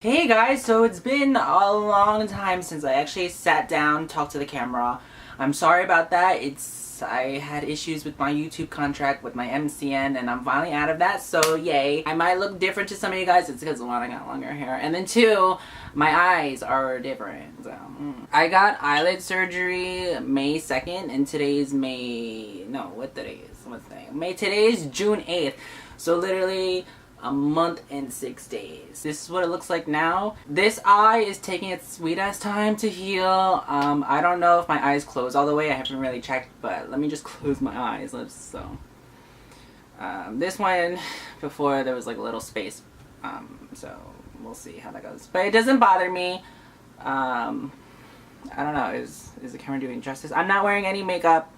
Hey guys, so it's been a long time since I actually sat down, talked to the camera. I'm sorry about that. I had issues with my YouTube contract with my MCN and I'm finally out of that, so yay. I might look different to some of you guys. It's because one, I got longer hair, and then two, my eyes are different. So I got eyelid surgery May 2nd and today's May, no, what today is? What's today? Today's June 8th. So literally a month and 6 days. This is what it looks like now. This eye is taking its sweet ass time to heal. I don't know if my eyes close all the way. I haven't really checked, but let me just close my eyes. This one, before there was like a little space. So we'll see how that goes. But it doesn't bother me. I don't know, is the camera doing justice? I'm not wearing any makeup,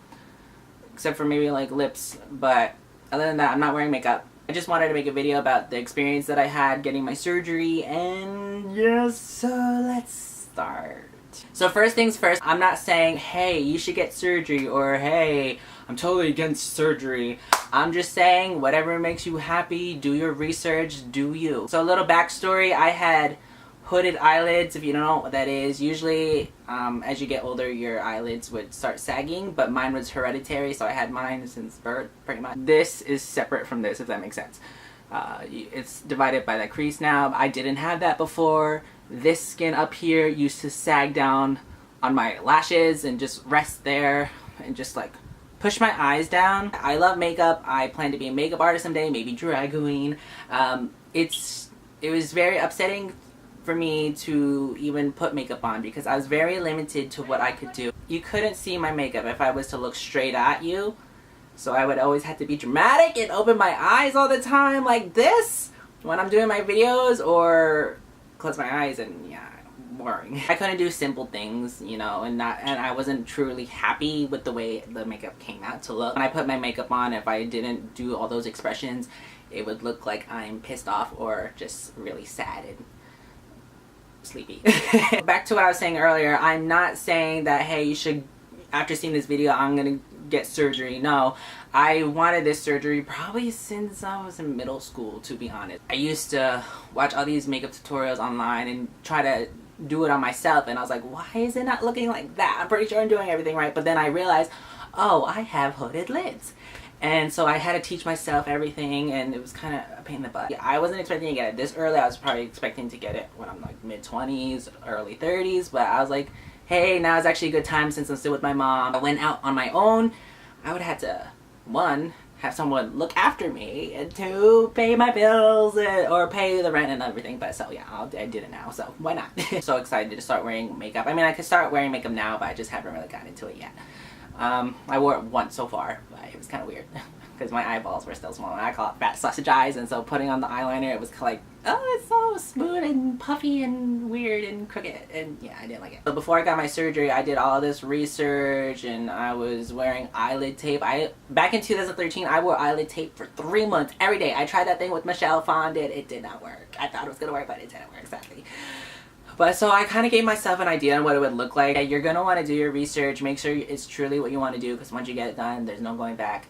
except for maybe like lips, but other than that, I'm not wearing makeup. I just wanted to make a video about the experience that I had getting my surgery, and yes, so let's start. So first things first, I'm not saying, hey, you should get surgery, or hey, I'm totally against surgery. I'm just saying, whatever makes you happy, do your research, do you. So a little backstory, I had hooded eyelids. If you don't know what that is, usually as you get older your eyelids would start sagging, but mine was hereditary, so I had mine since birth pretty much. This is separate from this, if that makes sense. It's divided by that crease now. I didn't have that before. This skin up here used to sag down on my lashes and just rest there and just like push my eyes down. I love makeup. I plan to be a makeup artist someday, maybe drag queen. It was very upsetting for me to even put makeup on because I was very limited to what I could do. You couldn't see my makeup if I was to look straight at you, so I would always have to be dramatic and open my eyes all the time like this when I'm doing my videos, or close my eyes, and yeah, boring. I couldn't do simple things, you know, and I wasn't truly happy with the way the makeup came out to look. When I put my makeup on, if I didn't do all those expressions, it would look like I'm pissed off or just really sad and sleepy. Back to what I was saying earlier, I'm not saying that, hey, you should, after seeing this video, I'm gonna get surgery. No, I wanted this surgery probably since I was in middle school, to be honest. I used to watch all these makeup tutorials online and try to do it on myself, and I was like, why is it not looking like that? I'm pretty sure I'm doing everything right. But then I realized, oh, I have hooded lids. And so I had to teach myself everything, and it was kind of a pain in the butt. I wasn't expecting to get it this early. I was probably expecting to get it when I'm like mid-20s, early 30s, but I was like, hey, now is actually a good time since I'm still with my mom. I went out on my own. I would have to, one, have someone look after me, and two, pay my bills or pay the rent and everything. But so yeah, I did it now, so why not? So excited to start wearing makeup. I mean, I could start wearing makeup now, but I just haven't really gotten into it yet. I wore it once so far, but it was kind of weird because my eyeballs were still small, and I call it fat sausage eyes, and so putting on the eyeliner, it was like, oh, it's so smooth and puffy and weird and crooked, and yeah, I didn't like it. So before I got my surgery, I did all this research, and I was wearing eyelid tape. Back in 2013, I wore eyelid tape for 3 months every day. I tried that thing with Michelle Fondant. It did not work. I thought it was gonna work, but it didn't work, sadly. But so I kind of gave myself an idea on what it would look like. You're going to want to do your research, make sure it's truly what you want to do, because once you get it done, there's no going back.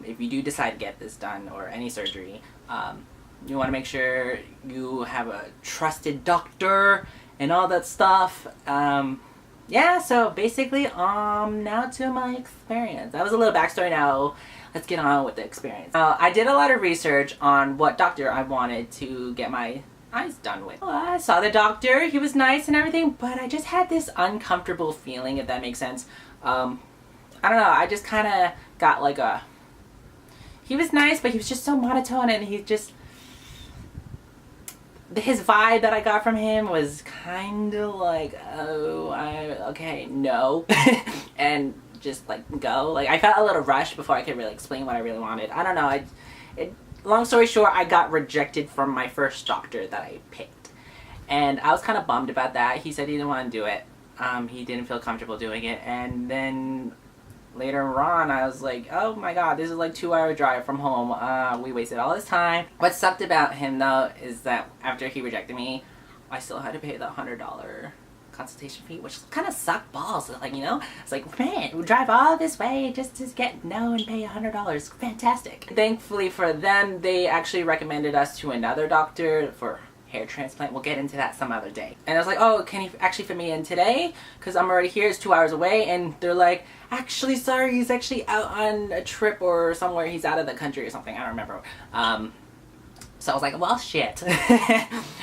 If you do decide to get this done, or any surgery, you want to make sure you have a trusted doctor and all that stuff. Yeah, so basically, now to my experience. That was a little backstory. Now let's get on with the experience. I did a lot of research on what doctor I wanted to get my eyes done with. Well, I saw the doctor, he was nice and everything, but I just had this uncomfortable feeling, if that makes sense. I don't know, I just kind of got like he was nice, but he was just so monotone, and his vibe that I got from him was kind of like, oh, okay, no. And just like go. Like, I felt a little rushed before I could really explain what I really wanted. I don't know, long story short, I got rejected from my first doctor that I picked. And I was kind of bummed about that. He said he didn't want to do it. He didn't feel comfortable doing it. And then later on, I was like, oh my god, this is like 2-hour drive from home. We wasted all this time. What sucked about him, though, is that after he rejected me, I still had to pay the $100 consultation fee, which kind of sucked balls. Like, you know, it's like, man, we drive all this way just to get no and pay $100. Fantastic. Thankfully for them, they actually recommended us to another doctor for hair transplant. We'll get into that some other day. And I was like, oh, can he actually fit me in today? Because I'm already here, it's 2 hours away. And they're like, actually, sorry, he's actually out on a trip or somewhere. He's out of the country or something. I don't remember. So I was like, well, shit.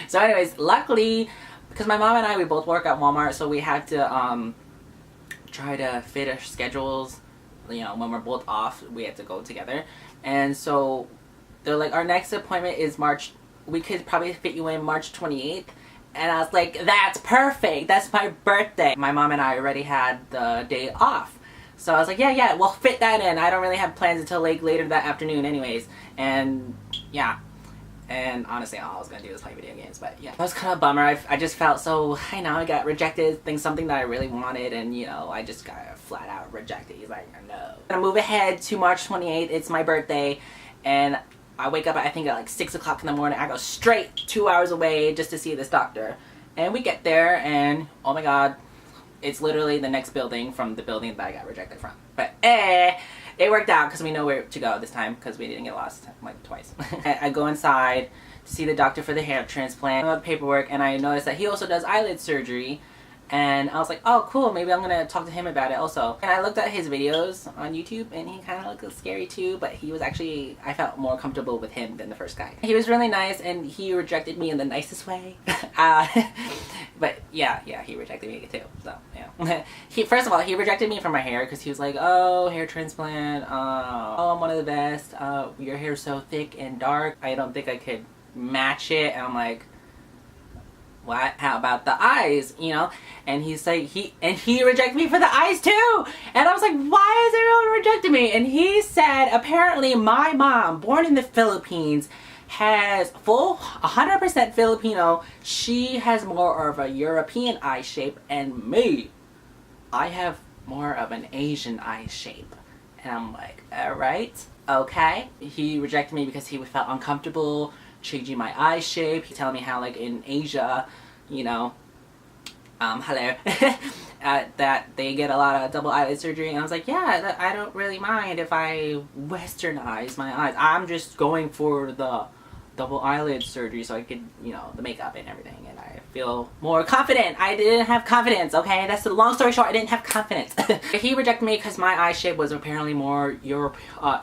So anyways, luckily, because my mom and I, we both work at Walmart, so we had to try to fit our schedules. You know, when we're both off, we had to go together. And so they're like, our next appointment is March. We could probably fit you in March 28th. And I was like, that's perfect. That's my birthday. My mom and I already had the day off. So I was like, yeah, we'll fit that in. I don't really have plans until like later that afternoon anyways. And yeah. And honestly, all I was going to do was play video games. But yeah, that was kind of a bummer. I just felt so, I know, I got rejected. Something that I really wanted. And, you know, I just got flat out rejected. He's like, no. I'm going to move ahead to March 28th. It's my birthday. And I wake up, I think, at like 6 o'clock in the morning. I go straight 2 hours away just to see this doctor. And we get there, and oh my god, it's literally the next building from the building that I got rejected from. But it worked out because we know where to go this time because we didn't get lost like twice. I go inside to see the doctor for the hair transplant. I have paperwork, and I noticed that he also does eyelid surgery. And I was like, oh cool, maybe I'm gonna talk to him about it also. And I looked at his videos on YouTube, and he kind of looked scary too, but he was actually, I felt more comfortable with him than the first guy. He was really nice, and he rejected me in the nicest way. But yeah, he rejected me too, so yeah. First of all, he rejected me for my hair, because he was like, oh, hair transplant, oh, I'm one of the best, your hair's so thick and dark, I don't think I could match it. And I'm like, what? How about the eyes? You know? And he's like, he rejected me for the eyes too! And I was like, why is everyone rejecting me? And he said, apparently my mom, born in the Philippines, has full 100% Filipino. She has more of a European eye shape, and me, I have more of an Asian eye shape. And I'm like, alright, okay. He rejected me because he felt uncomfortable changing my eye shape. He telling me how, like, in Asia, you know, hello, that they get a lot of double eyelid surgery. And I was like, yeah, I don't really mind if I westernize my eyes. I'm just going for the double eyelid surgery so I could, you know, the makeup and everything, and I feel more confident. I didn't have confidence, okay? That's the long story short, I didn't have confidence. He rejected me because my eye shape was apparently more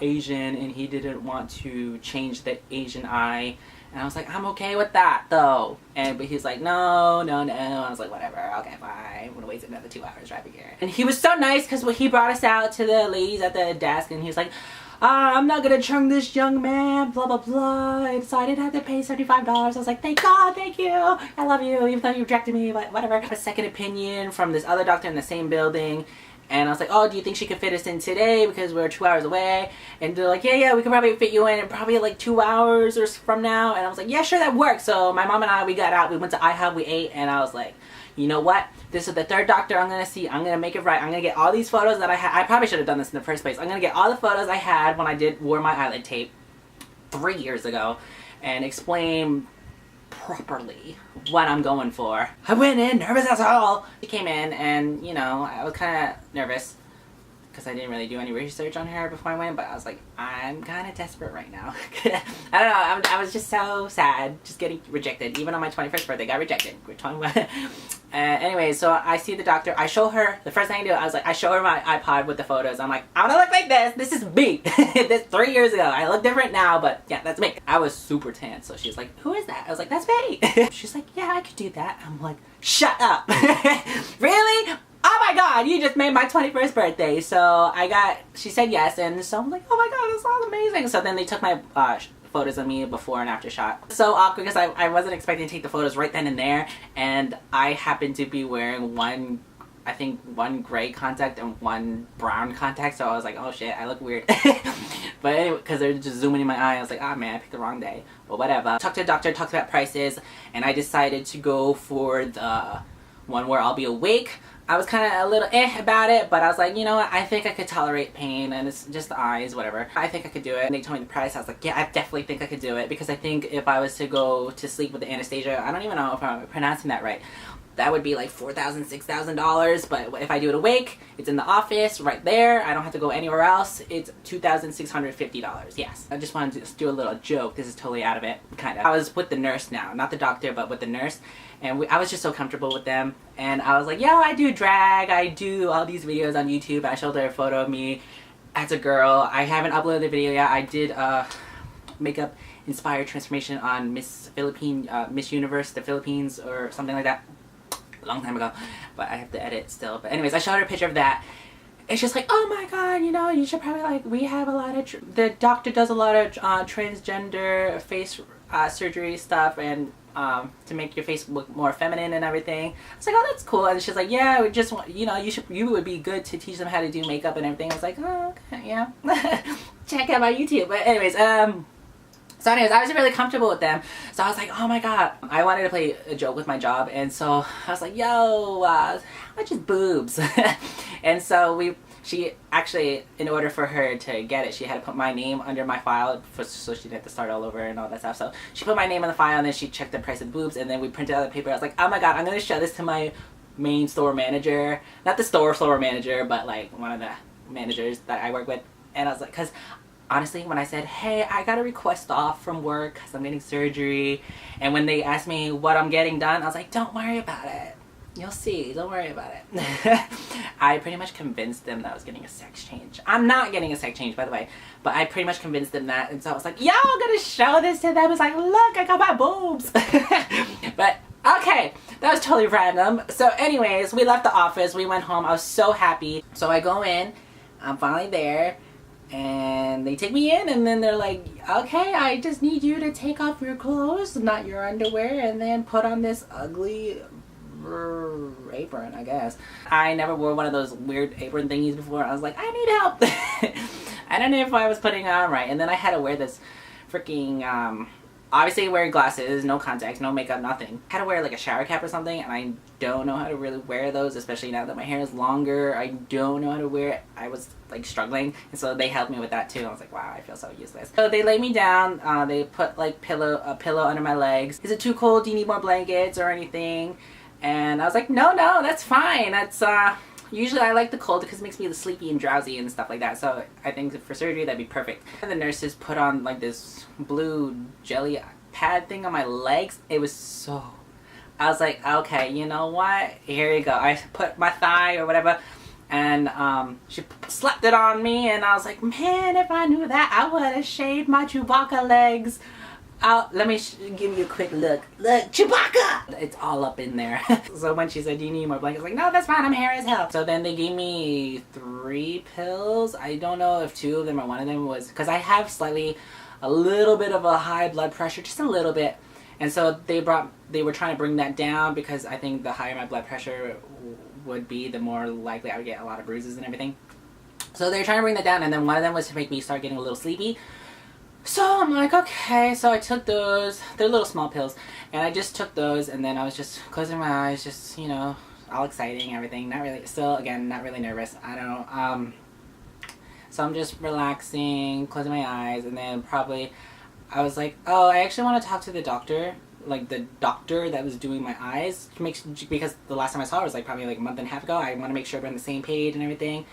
Asian, and he didn't want to change the Asian eye. And I was like, I'm okay with that, though. But he's like, no. And I was like, whatever, okay, fine. I'm gonna wait another 2 hours right here. And he was so nice because he brought us out to the ladies at the desk, and he was like, I'm not gonna charm this young man, blah, blah, blah. And so I didn't have to pay $75. I was like, thank God, thank you. I love you, even though you rejected me, but whatever. I got a second opinion from this other doctor in the same building. And I was like, oh, do you think she could fit us in today because we're 2 hours away? And they're like, yeah, we could probably fit you in probably like 2 hours or from now. And I was like, yeah, sure, that works. So my mom and I, we got out, we went to IHOP, we ate, and I was like, you know what? This is the third doctor I'm going to see. I'm going to make it right. I'm going to get all these photos that I had. I probably should have done this in the first place. I'm going to get all the photos I had when I wore my eyelid tape 3 years ago and explain properly what I'm going for. I went in nervous as hell. She came in, and you know, I was kind of nervous because I didn't really do any research on her before I went, but I was like, I'm kind of desperate right now. I don't know, I was just so sad just getting rejected. Even on my 21st birthday, got rejected. We're 21. Anyway, so I see the doctor. I show her, the first thing I do, I was like, I show her my iPod with the photos. I'm like, I want to look like this. This is me. This 3 years ago. I look different now, but yeah, that's me. I was super tan, so she's like, who is that? I was like, that's me. She's like, yeah, I could do that. I'm like, shut up. Really? Oh my god, you just made my 21st birthday. So she said yes, and so I'm like, oh my god, this sounds amazing. So then they took my photos of me before and after shot. So awkward because I wasn't expecting to take the photos right then and there, and I happened to be wearing one gray contact and one brown contact, so I was like, oh shit, I look weird. But anyway, because they're just zooming in my eye, I was like, ah man, I picked the wrong day. But whatever. Talked to the doctor, talked about prices, and I decided to go for the one where I'll be awake. I was kind of a little about it, but I was like, you know what, I think I could tolerate pain, and it's just the eyes, whatever. I think I could do it. And they told me the price. I was like, yeah, I definitely think I could do it, because I think if I was to go to sleep with the anesthesia, I don't even know if I'm pronouncing that right, that would be like $4,000, $6,000. But if I do it awake, it's in the office right there. I don't have to go anywhere else. It's $2,650. Yes. I just wanted to do a little joke. This is totally out of it, kind of. I was with the nurse now, not the doctor, but with the nurse. And I was just so comfortable with them. And I was like, yo, I do drag. I do all these videos on YouTube. I showed her a photo of me as a girl. I haven't uploaded the video yet. I did makeup inspired transformation on Miss Universe, the Philippines, or something like that. A long time ago, but I have to edit still. But anyways, I showed her a picture of that. It's just like, oh my god, you know, you should probably, like, we have a lot of, the doctor does a lot of transgender face surgery stuff, and to make your face look more feminine and everything. I was like, oh, that's cool. And she's like, yeah, we just want, you know, you would be good to teach them how to do makeup and everything. I was like, oh, okay, yeah. Check out my YouTube. But anyways, so anyways, I was really comfortable with them. So I was like, oh my god. I wanted to play a joke with my job. And so I was like, yo, how much is boobs? And so she actually, in order for her to get it, she had to put my name under my file so she didn't have to start all over and all that stuff. So she put my name on the file, and then she checked the price of boobs, and then we printed out the paper. I was like, oh my god, I'm going to show this to my main store manager. Not the store manager, but like one of the managers that I work with. And I was like, because honestly, when I said, hey, I got a request off from work because I'm getting surgery, and when they asked me what I'm getting done, I was like, don't worry about it. You'll see. Don't worry about it. I pretty much convinced them that I was getting a sex change. I'm not getting a sex change, by the way, but I pretty much convinced them that, and so I was like, yo, I'm gonna show this to them. I was like, look, I got my boobs. But, okay, that was totally random. So anyways, we left the office. We went home. I was so happy. So I go in. I'm finally there. And they take me in, and then they're like, okay, I just need you to take off your clothes, not your underwear, and then put on this ugly apron, I guess. I never wore one of those weird apron thingies before. I was like, I need help. I don't know if I was putting it on right. And then I had to wear this freaking, obviously wearing glasses, no contacts, no makeup, nothing. I had to wear like a shower cap or something, and I don't know how to really wear those, especially now that my hair is longer. I don't know how to wear it. I was like struggling, and so they helped me with that too. I was like, wow, I feel so useless. So they laid me down. They put like a pillow under my legs. Is it too cold? Do you need more blankets or anything? And I was like, no, that's fine. That's usually I like the cold because it makes me sleepy and drowsy and stuff like that. So I think for surgery that'd be perfect. And the nurses put on like this blue jelly pad thing on my legs. It was so, I was like, okay, you know what? Here you go. I put my thigh or whatever, and she slapped it on me, and I was like, man, if I knew that, I would have shaved my Chewbacca legs. Let me give you a quick look. Look, Chewbacca! It's all up in there. So when she said, do you need more blankets? I was like, no, that's fine, I'm hairy as hell. So then they gave me 3 pills. I don't know if 2 of them or 1 of them was, because I have a little bit of a high blood pressure, just a little bit. And so they were trying to bring that down, because I think the higher my blood pressure would be, the more likely I would get a lot of bruises and everything. So they were trying to bring that down, and then one of them was to make me start getting a little sleepy. So I'm like, okay, so I took those. They're little small pills, and I just took those, and then I was just closing my eyes, just, you know, all exciting, everything. Not really, still, again, not really nervous. I don't know. So I'm just relaxing, closing my eyes, and then probably I was like, oh, I actually want to talk to the doctor, like the doctor that was doing my eyes, because the last time I saw her was like probably like a month and a half ago. I want to make sure we're on the same page and everything.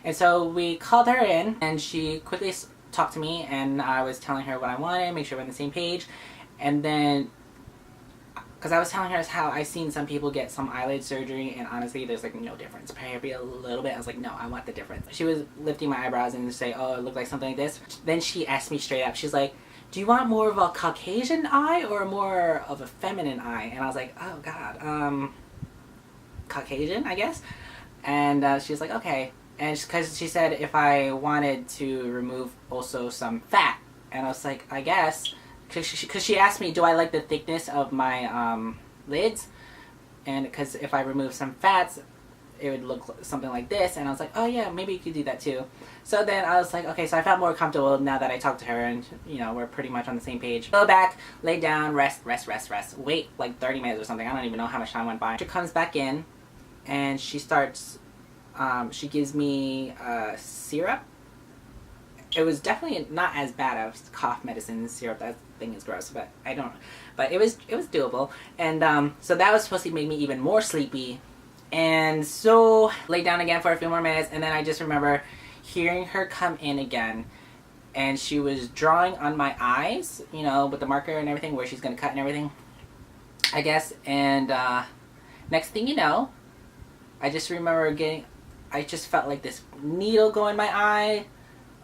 And so we called her in, and she quickly talked to me, and I was telling her what I wanted, make sure we're on the same page. And then, because I was telling her how I've seen some people get some eyelid surgery, and honestly there's like no difference, maybe a little bit. I was like, no, I want the difference. She was lifting my eyebrows and say, oh, it looked like something like this. Then she asked me straight up, she's like, do you want more of a Caucasian eye or more of a feminine eye? And I was like, oh god, Caucasian, I guess. And she was like, okay. And because she said if I wanted to remove also some fat, and I was like, I guess, because she asked me, do I like the thickness of my lids, and because if I remove some fats, it would look something like this. And I was like, oh yeah, maybe you could do that too. So then I was like, okay, so I felt more comfortable now that I talked to her, and you know, we're pretty much on the same page. Go back, lay down, rest, wait like 30 minutes or something. I don't even know how much time went by. She comes back in, and she starts, she gives me syrup. It was definitely not as bad as cough medicine syrup that thing is gross, but I don't. But it was doable, and so that was supposed to make me even more sleepy, and so laid down again for a few more minutes, and then I just remember hearing her come in again, and she was drawing on my eyes, you know, with the marker and everything, where she's gonna cut and everything, I guess, and next thing you know, I just remember I just felt like this needle go in my eye.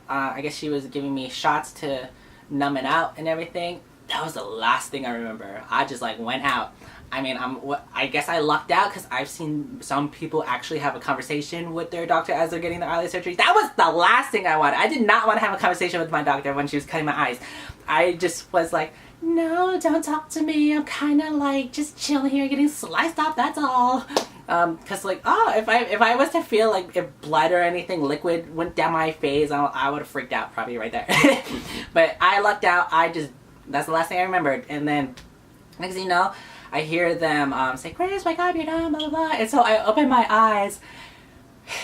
I guess she was giving me shots to numb it out and everything. That was the last thing I remember. I just like went out. I mean, I guess I lucked out because I've seen some people actually have a conversation with their doctor as they're getting their eyelid surgery. That was the last thing I wanted. I did not want to have a conversation with my doctor when she was cutting my eyes. I just was like, no, don't talk to me. I'm kind of like just chilling here getting sliced up, that's all. Cause like, oh, if I was to feel like if blood or anything liquid went down my face, I would have freaked out probably right there. But I lucked out. That's the last thing I remembered. And then next thing you know, I hear them say, Grace, wake up, you're done, blah, blah, blah. And so I opened my eyes,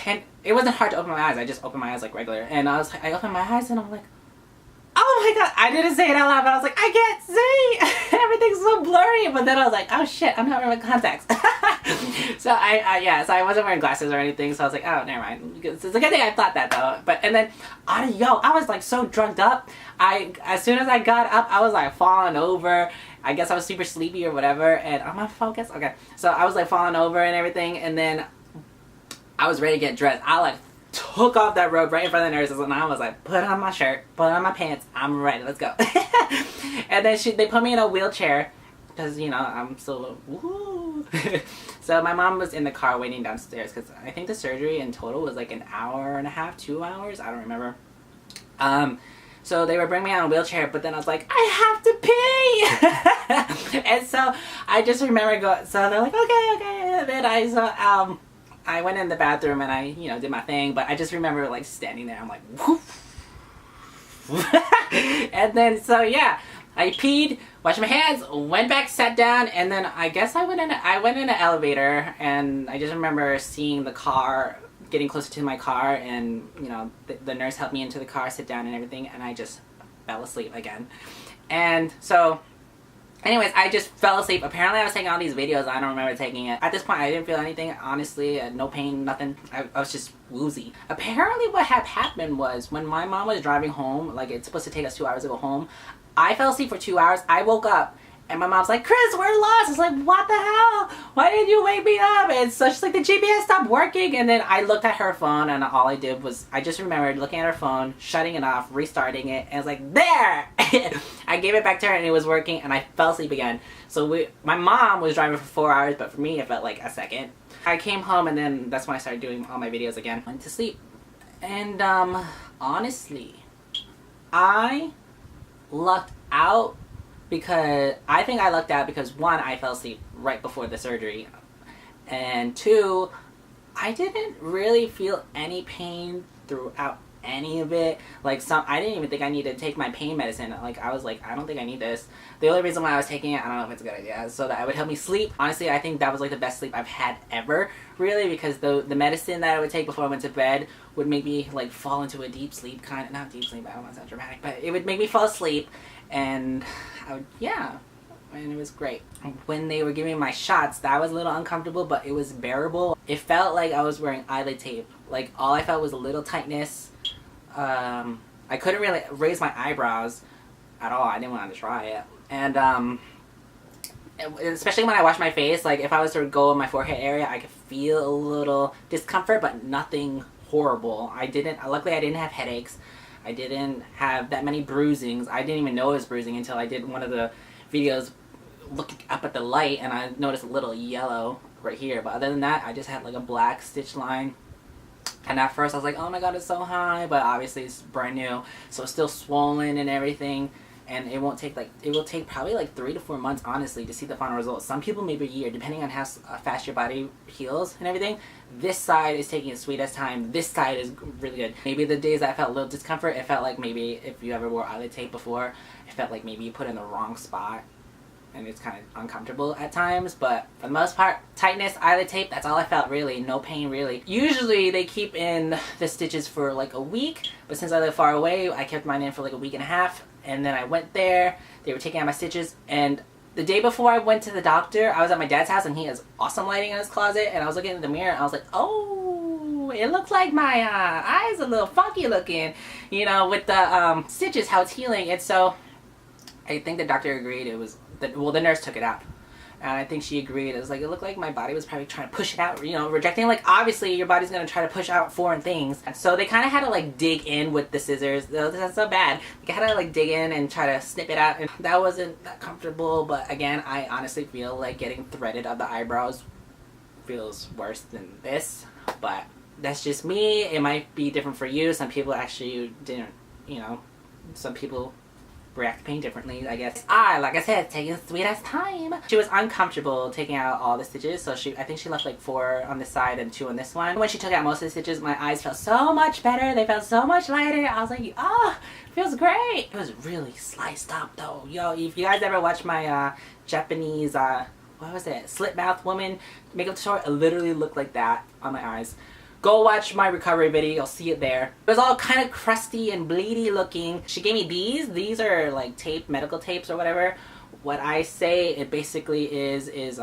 and it wasn't hard to open my eyes. I just opened my eyes like regular. And I opened my eyes and I'm like, oh my god, I didn't say it out loud, but I was like, I can't see! Everything's so blurry. But then I was like, oh shit, I'm not wearing contacts. So I wasn't wearing glasses or anything, so I was like, oh, never mind. It's a good thing I thought that though. But, and then, I was like so drugged up. As soon as I got up, I was like falling over. I guess I was super sleepy or whatever, and I'm on focus? Okay. So I was like falling over and everything, and then I was ready to get dressed. I like took off that robe right in front of the nurses, and I was like, put on my shirt, put on my pants, I'm ready, let's go. And then they put me in a wheelchair, because, you know, I'm still, woo. So my mom was in the car waiting downstairs, because I think the surgery in total was like an hour and a half, 2 hours, I don't remember. So they were bringing me on a wheelchair, but then I was like, I have to pee! And so I just remember so they're like, okay, and then I went in the bathroom and I, you know, did my thing, but I just remember like standing there, I'm like, woof. And then, so yeah, I peed, washed my hands, went back, sat down, and then I guess I went in an elevator, and I just remember seeing the car, getting closer to my car, and, you know, the nurse helped me into the car, sit down and everything, and I just fell asleep again. And so, anyways, I just fell asleep. Apparently I was taking all these videos, I don't remember taking it. At this point I didn't feel anything, honestly, no pain, nothing. I was just woozy. Apparently what had happened was, when my mom was driving home, like it's supposed to take us 2 hours to go home, I fell asleep for 2 hours, I woke up, and my mom's like, Chris, we're lost. It's like, what the hell? Why did you wake me up? And so she's like, the GPS stopped working. And then I looked at her phone, and all I did was, I just remembered looking at her phone, shutting it off, restarting it, and I was like, there! I gave it back to her, and it was working, and I fell asleep again. So my mom was driving for 4 hours, but for me, it felt like a second. I came home, and then that's when I started doing all my videos again. Went to sleep. And, honestly, I lucked out. Because I think I lucked out because, one, I fell asleep right before the surgery, and two, I didn't really feel any pain throughout any of it. Like, I didn't even think I needed to take my pain medicine. Like, I was like, I don't think I need this. The only reason why I was taking it, I don't know if it's a good idea, so that it would help me sleep. Honestly, I think that was like the best sleep I've had ever, really, because the medicine that I would take before I went to bed would make me like fall into a deep sleep, kind of, not deep sleep, I don't want to sound dramatic, but it would make me fall asleep, and yeah, and it was great. When they were giving me my shots, that was a little uncomfortable, but it was bearable. It felt like I was wearing eyelid tape. Like, all I felt was a little tightness. I couldn't really raise my eyebrows at all. I didn't want to try it. And, especially when I wash my face, like, if I was to go in my forehead area, I could feel a little discomfort, but nothing horrible. Luckily I didn't have headaches. I didn't have that many bruisings. I didn't even know it was bruising until I did one of the videos looking up at the light, and I noticed a little yellow right here. But other than that, I just had like a black stitch line. And at first I was like, oh my god, it's so high, but obviously it's brand new, so it's still swollen and everything. And it will take probably like 3 to 4 months, honestly, to see the final results. Some people maybe a year, depending on how fast your body heals and everything. This side is taking its sweetest time. This side is really good. Maybe the days that I felt a little discomfort, it felt like maybe if you ever wore eyelid tape before, it felt like maybe you put it in the wrong spot, and it's kind of uncomfortable at times. But for the most part, tightness, eyelid tape, that's all I felt, really. No pain, really. Usually they keep in the stitches for like a week, but since I live far away, I kept mine in for like a week and a half. And then I went there, they were taking out my stitches, and the day before I went to the doctor, I was at my dad's house and he has awesome lighting in his closet, and I was looking in the mirror and I was like, oh, it looks like my eyes a little funky looking, you know, with the stitches, how it's healing. And so I think the doctor agreed. It was, well, the nurse took it out. And I think she agreed. It was like, it looked like my body was probably trying to push it out, you know, rejecting. Like, obviously, your body's going to try to push out foreign things. So they kind of had to, like, dig in with the scissors. That's so bad. They had to, like, dig in and try to snip it out. And that wasn't that comfortable. But, again, I honestly feel like getting threaded on the eyebrows feels worse than this. But that's just me. It might be different for you. Some people actually didn't, you know, some people react to pain differently, I guess. Like I said, taking sweet ass time. She was uncomfortable taking out all the stitches, so I think she left like 4 on this side and 2 on this one. When she took out most of the stitches, my eyes felt so much better. They felt so much lighter. I was like, oh, feels great. It was really sliced up though. Yo, if you guys ever watch my Japanese, what was it? Slit mouth woman makeup tutorial, it literally looked like that on my eyes. Go watch my recovery video, you'll see it there. It was all kind of crusty and bleedy looking. She gave me these. These are like tape, medical tapes or whatever. What I say it basically is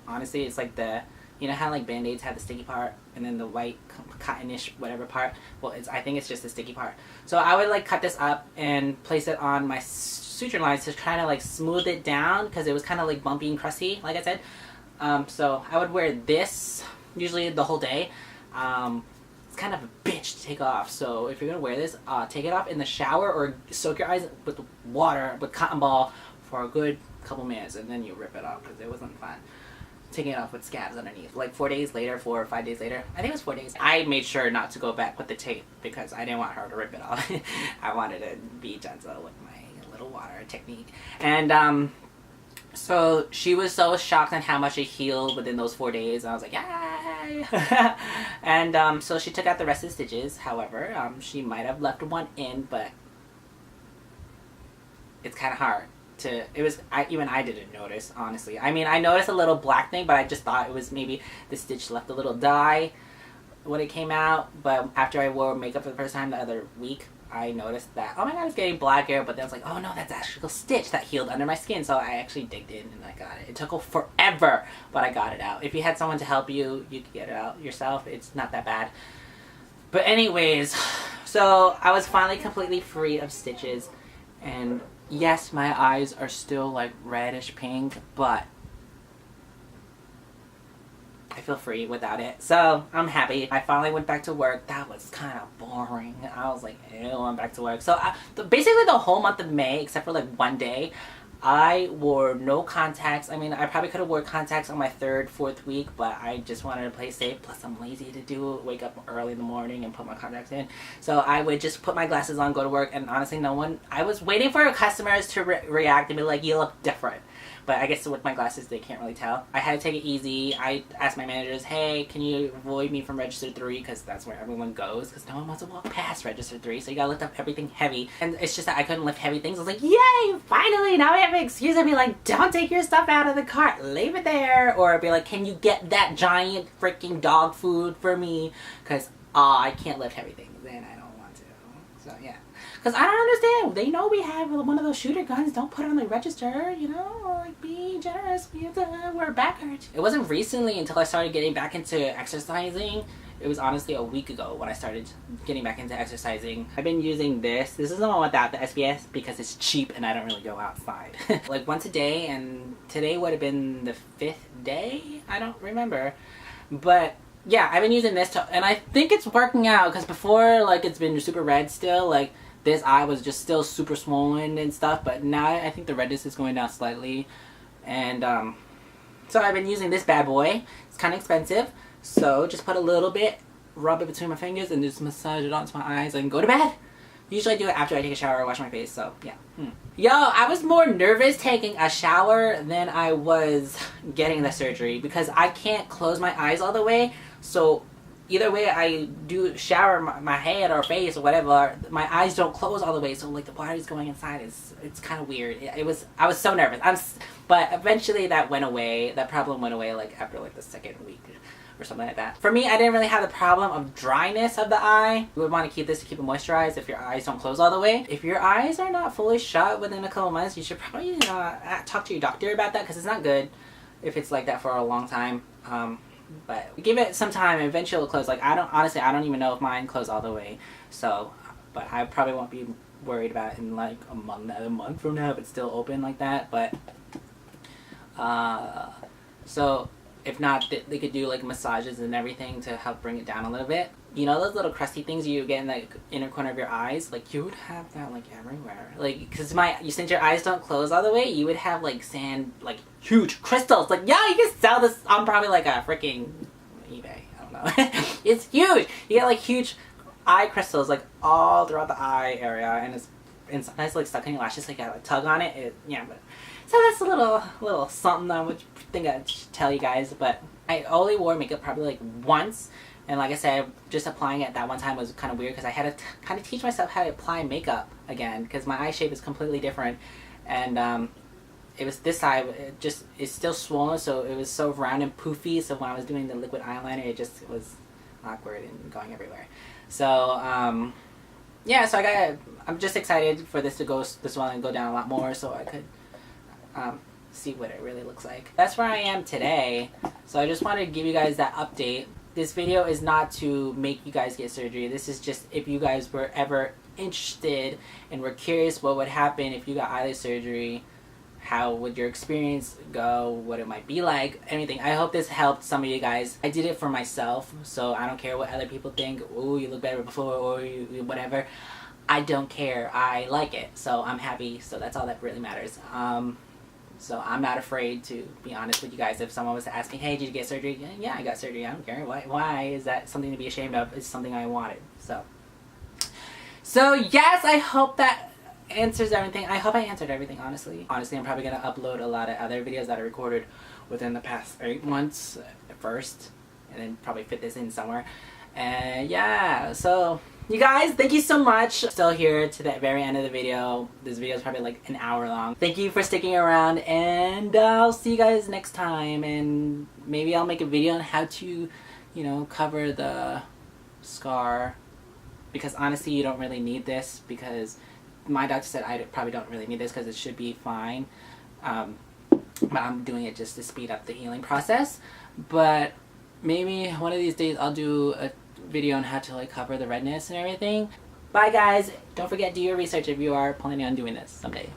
honestly, it's like the, you know how like Band-Aids have the sticky part and then the white cottonish whatever part? Well, I think it's just the sticky part. So I would like cut this up and place it on my suture lines to kind of like smooth it down because it was kind of like bumpy and crusty, like I said. So I would wear this usually the whole day. It's kind of a bitch to take off, so if you're gonna wear this, take it off in the shower or soak your eyes with water, with cotton ball for a good couple minutes, and then you rip it off because it wasn't fun taking it off with scabs underneath. Like 4 days later, 4 or 5 days later, I think it was 4 days, I made sure not to go back with the tape because I didn't want her to rip it off. I wanted to be gentle with my little water technique. And so she was so shocked on how much it healed within those 4 days. I was like, yay! And so she took out the rest of the stitches. However, she might have left one in, but it's kind of hard to. It was. Even I didn't notice, honestly. I mean, I noticed a little black thing, but I just thought it was maybe the stitch left a little dye when it came out. But after I wore makeup for the first time the other week, I noticed that, oh my god, it's getting blacker, but then I was like, oh no, that's actually a stitch that healed under my skin. So I actually digged in and I got it. It took forever, but I got it out. If you had someone to help you, you could get it out yourself. It's not that bad. But anyways, so I was finally completely free of stitches. And yes, my eyes are still like reddish pink, but I feel free without it. So I'm happy. I finally went back to work. That was kind of boring. I was like, ew, I'm back to work. So basically the whole month of May, except for like 1 day, I wore no contacts. I mean, I probably could have worn contacts on my 3rd, 4th week, but I just wanted to play safe. Plus I'm lazy to do it. Wake up early in the morning and put my contacts in. So I would just put my glasses on, go to work, and honestly I was waiting for customers to react and be like, you look different. But I guess with my glasses, they can't really tell. I had to take it easy. I asked my managers, hey, can you avoid me from Register 3? Because that's where everyone goes. Because no one wants to walk past Register 3. So you gotta lift up everything heavy. And it's just that I couldn't lift heavy things. I was like, yay, finally, now I have an excuse. I'd be like, don't take your stuff out of the cart. Leave it there. Or I'd be like, can you get that giant freaking dog food for me? Because I can't lift heavy things. And I don't want to. So, yeah. Because I don't understand. They know we have one of those shooter guns. Don't put it on the register, you know? Like, be generous. We have to wear back hurt. It wasn't recently until I started getting back into exercising. It was honestly a week ago when I started getting back into exercising. I've been using this. This is the one without the SPS because it's cheap and I don't really go outside. Like once a day, and today would have been the 5th day? I don't remember. But yeah, I've been using this and I think it's working out because before, like, it's been super red still. Like, this eye was just still super swollen and stuff, but now I think the redness is going down slightly. And so I've been using this bad boy. It's kind of expensive, so just put a little bit, rub it between my fingers, and just massage it onto my eyes and go to bed. Usually I do it after I take a shower or wash my face, so yeah. Yo, I was more nervous taking a shower than I was getting the surgery because I can't close my eyes all the way, so either way I do shower my head or face or whatever, my eyes don't close all the way, so like the water is going inside. It's kind of weird. I was so nervous. But eventually that went away. That problem went away like after like the second week or something like that. For me, I didn't really have the problem of dryness of the eye. You would want to keep this to keep it moisturized if your eyes don't close all the way. If your eyes are not fully shut within a couple months, you should probably talk to your doctor about that, because it's not good if it's like that for a long time. But give it some time, eventually it'll close. Like I don't even know if mine closed all the way. So, but I probably won't be worried about it in like another month from now if it's still open like that. But so if not, they could do like massages and everything to help bring it down a little bit. You know those little crusty things you get in the inner corner of your eyes? Like you would have that like everywhere. Like, cause since your eyes don't close all the way, you would have like sand, like huge crystals. Like, yeah, you can sell this on probably like a freaking eBay. I don't know. It's huge. You get like huge eye crystals like all throughout the eye area, and sometimes like stuck in your lashes. Like you gotta like, tug on it. Yeah, but so that's a little something I would think I'd tell you guys. But I only wore makeup probably like once. And like I said, just applying it that one time was kind of weird, because I had to kind of teach myself how to apply makeup again, because my eye shape is completely different. And it was this side, it's still swollen, so it was so round and poofy. So when I was doing the liquid eyeliner, it just was awkward and going everywhere. So yeah, so I'm just excited for this one and go down a lot more, so I could see what it really looks like. That's where I am today. So I just wanted to give you guys that update. This video is not to make you guys get surgery. This is just if you guys were ever interested and were curious what would happen if you got eyelid surgery, how would your experience go, what it might be like, anything. I hope this helped some of you guys. I did it for myself, so I don't care what other people think. Oh, you look better before, or you whatever. I don't care. I like it, so I'm happy. So that's all that really matters. So I'm not afraid to be honest with you guys. If someone was to ask me, hey, did you get surgery? Yeah, I got surgery. I don't care. Why is that something to be ashamed of? It's something I wanted. So yes, I hope that answers everything. I hope I answered everything, honestly. Honestly, I'm probably going to upload a lot of other videos that I recorded within the past 8 months first, and then probably fit this in somewhere. And yeah, so you guys, thank you so much. Still here to the very end of the video. This video is probably like an hour long. Thank you for sticking around, and I'll see you guys next time. And maybe I'll make a video on how to, you know, cover the scar, because honestly you don't really need this, because my doctor said I probably don't really need this because it should be fine. But I'm doing it just to speed up the healing process. But maybe one of these days I'll do a video on how to like cover the redness and everything. Bye guys. Don't forget, do your research if you are planning on doing this someday.